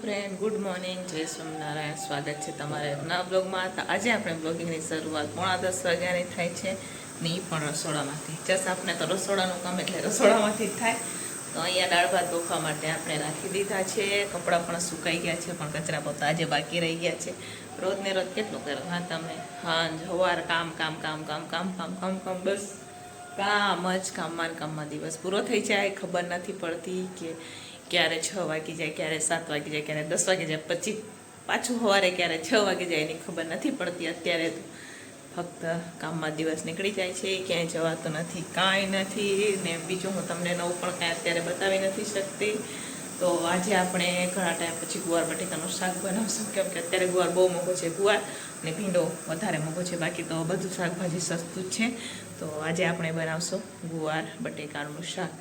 Friend, good morning, જય સ્વામિનારાયણ. સ્વાગત છે તમારા એક નવા બ્લોગમાં. તો આજે આપણે બ્લોગિંગની શરૂઆત 9:30 વાગ્યાની થાય છે ને એ પણ રસોડામાંથી. જસ આપણે તો રસોડાનું કામ એટલે રસોડામાંથી જ થાય. તો અહીંયા દાળ ભાત ધોવા માટે આપણે રાખી દીધા છે. કપડાં પણ સુકાઈ ગયા છે, પણ કચરા પોતા આજે બાકી રહી ગયા છે. રોજ ને રોજ કેટલું કરો હા તમે? હા, સવાર કામ કામ કામ કામ કામ કામ કામ કામ બસ કામ જ કામમાં દિવસ પૂરો થઈ જાય. ખબર નથી પડતી કે ક્યારે 6 વાગી જાય, ક્યારે 7 વાગી જાય, ક્યારે 10 વાગી જાય, પછી પાછું સવારે ક્યારે 6 વાગી જાય એની ખબર નથી પડતી. અત્યારે તો ફક્ત કામમાં દિવસ નીકળી જાય છે, ક્યાંય જવાતું નથી, કાંઈ નથી. ને બીજું હું તમને નવું પણ કાંઈ અત્યારે બતાવી નથી શકતી. તો આજે આપણે ઘણા ટાઈમ પછી ગુવાર બટેકાનું શાક બનાવશું, કેમ કે અત્યારે ગુવાર બહુ મોંઘો છે. ગુવાર ને ભીંડો વધારે મોંઘો છે, બાકી તો બધું શાકભાજી સસ્તું જ છે. તો આજે આપણે બનાવશું ગુવાર બટેકાનું શાક,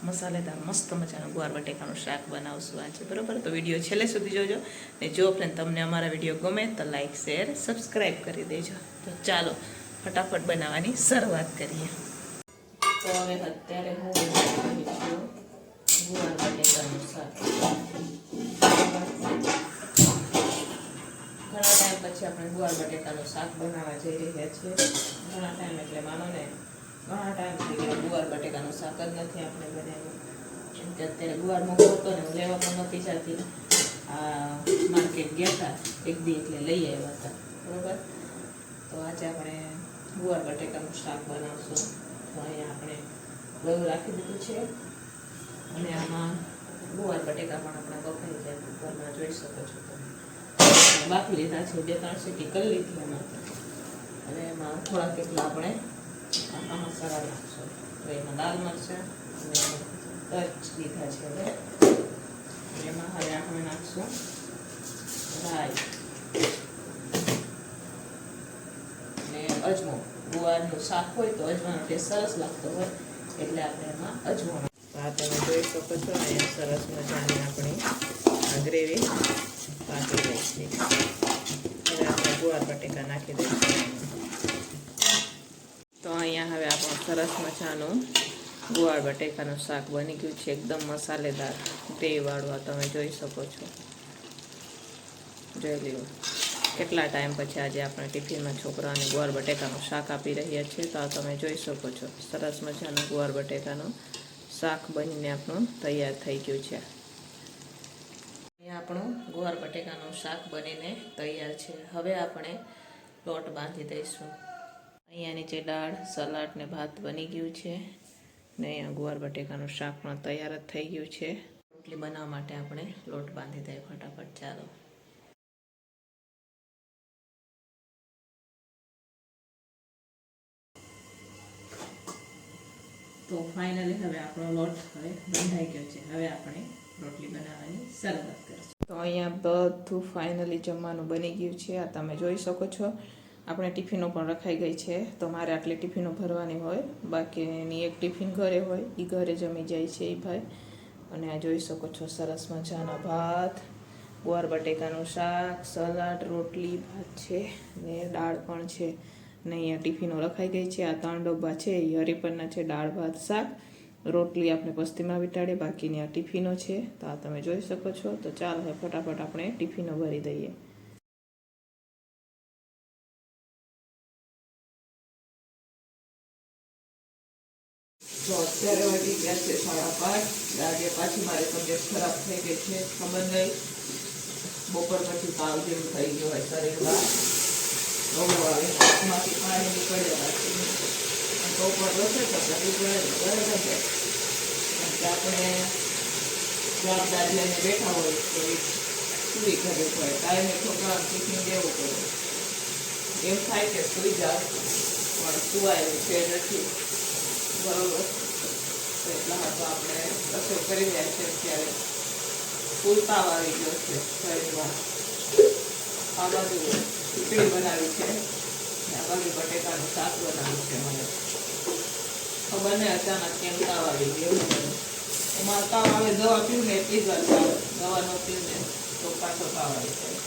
મસાલેદાર મસ્ત મજાનું ગુવાર બટેકાનું શાક બનાવશું આજે, બરાબર? તો વિડીયો છેલ્લે સુધી જોજો. ને જો ફ્રેન્ડ તમને અમારા વિડીયો ગમે તો લાઈક, શેર, સબસ્ક્રાઈબ કરી દેજો. તો ચાલો ફટાફટ બનાવવાની શરૂઆત કરીએ. તો હવે અત્યારે હું બનાવી છું ગુવાર બટેકાનું શાક. ઘણા ટાઈમ પછી આપણે ગુવાર બટેકાનું શાક બનાવવા જઈ રહ્યા છીએ. ઘણા ટાઈમ એટલે માનો ને ઘણા ટાઈમ થઈ ગયા ગુવાર બટેકાનું શાક જ નથી આપણે બનાવ્યું. કેમ કે અત્યારે ગુવાર મોંઘો હતો ને હું લેવા પણ નથી જતી. આ માર્કેટ ગયા હતા એક દી એટલે લઈ આવ્યા હતા, બરાબર? તો આજે આપણે ગુવાર બટેકાનું શાક બનાવશું. તો અહીંયા આપણે ગળું રાખી દીધું છે અને આમાં ગુવાર બટેકા પણ આપણા બફાઈ જાય કુકરમાં, જોઈ શકો છો તમે. બાફી લીધા છે, 2-3 સીટી કરી લીધી એમાં. અને એમાં થોડા કેટલા આપણે આખા મસાલા નાખશું. તો એમાં લાલ મરચાં અને તજ લીધા છે. હવે એમાં હવે આપણે નાખશું રાઈ ને અજમો. ગુવારનું શાક હોય તો અજમાનો ટેસ્ટ સરસ લાગતો હોય એટલે આપણે એમાં અજમો. આ તમે જોઈ શકો છો અહીંયા સરસ મજાની આપણી ગ્રેવી પાકી ગઈ છે. હવે આપણે ગુવાર બટેકા નાખી દઈશું. તો અહીંયા હવે આપણું સરસ મજાનું ગુવાર બટેકાનું શાક બની ગયું છે, એકદમ મસાલેદાર ગ્રેવીવાળું. તમે જોઈ શકો છો, જોઈ લ્યો. કેટલા ટાઈમ પછી આજે આપણે ટિફિનમાં છોકરાઓને ગુવાર બટેકાનું શાક આપી રહ્યા છીએ. તો આ તમે જોઈ શકો છો સરસ મજાનું ગુવાર બટેકાનું શાક બનીને આપણું તૈયાર થઈ ગયું છે. અહીંયા આપણું ગુવાર બટેકાનું શાક બનીને તૈયાર છે. હવે આપણે લોટ બાંધી દઈશું. અહીંયા નીચે દાળ, સલાડ ને ભાત બની ગયું છે ને અહીંયા ગુવાર બટેકાનું શાક પણ તૈયાર જ થઈ ગયું છે. રોટલી બનાવવા માટે આપણે લોટ બાંધી દઈએ ફટાફટ. ચાલો. તો ફાઇનલી હવે આપણો લોટ હવે બંધાઈ ગયો છે. હવે આપણે રોટલી બનાવવાની શરૂઆત કરીશું. તો અહીંયા બધું ફાઇનલી જમવાનું બની ગયું છે. આ તમે જોઈ શકો છો. આપણે ટિફિનો પણ રખાઈ ગઈ છે. તો મારે આટલી ટિફિનો ભરવાની હોય, બાકીની એક ટિફિન ઘરે હોય, એ ઘરે જમી જાય છે એ ભાઈ. અને આ જોઈ શકો છો સરસ મજાના ભાત, ગુવાર બટેકાનું શાક, સલાડ, રોટલી, ભાત છે ને દાળ પણ છે. ને અહીંયા ટિફિનો રખાઈ ગઈ છે. આ 3 ડબ્બા છે એ હરિપરના છે, દાળ ભાત શાક. રોટલી આપણે પસ્તીમાં વીટાડીએ, બાકીની આ ટિફિનો છે. તો આ તમે જોઈ શકો છો. તો ચાલો હવે ફટાફટ આપણે ટિફિનો ભરી દઈએ. તો અત્યારે વાગી ગયા છે 5:30. આજે પાછી મારી તબિયત ખરાબ થઈ ગઈ છે, ખબર નહીં બપોર પછી તાવ જેવું થઈ ગયો હોય શરીરમાં. માંથી પાણી નીકળ્યા તો પણ રસે તો બરાબર છે. આપણે જવાબદારી લઈને બેઠા હોય તો સુઈ ઘરે હોય, ટાઈમે છોકરાને ટિફિન દેવું પડે. એમ થાય કે સુઈ જાવ પણ સુવાયેલું છે નથી, બરોબર? તો એટલા માટે આપણે રસોઈ કરી રહ્યા છીએ. અત્યારે ફૂલ તાવ આવી ગયો છે શરીરમાં. આ બાજુ ખીચડી બનાવી છે, આ બાજુ બટેકાનું શાક બનાવ્યું છે. મને ખબર નહીં અચાનક કેમ તાવ આવી ગયો. એમાં તાવ આવે, દવા પીવું ને એટલી જ વાર આવે, દવા ન પીવું ને તો પાછો તાવ આવી જાય.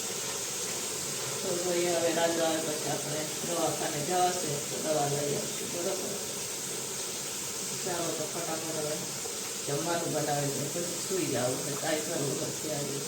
તો જોઈએ હવે રાજા આવે પછી આપણે દવાખાને જવાશે તો દવા લઈ આવશું, બરાબર? ચાલો તો ફટાફટ હવે જમવાનું બનાવી દે, પછી સુઈ જાવ. કાંઈ કરવું નથી આજે.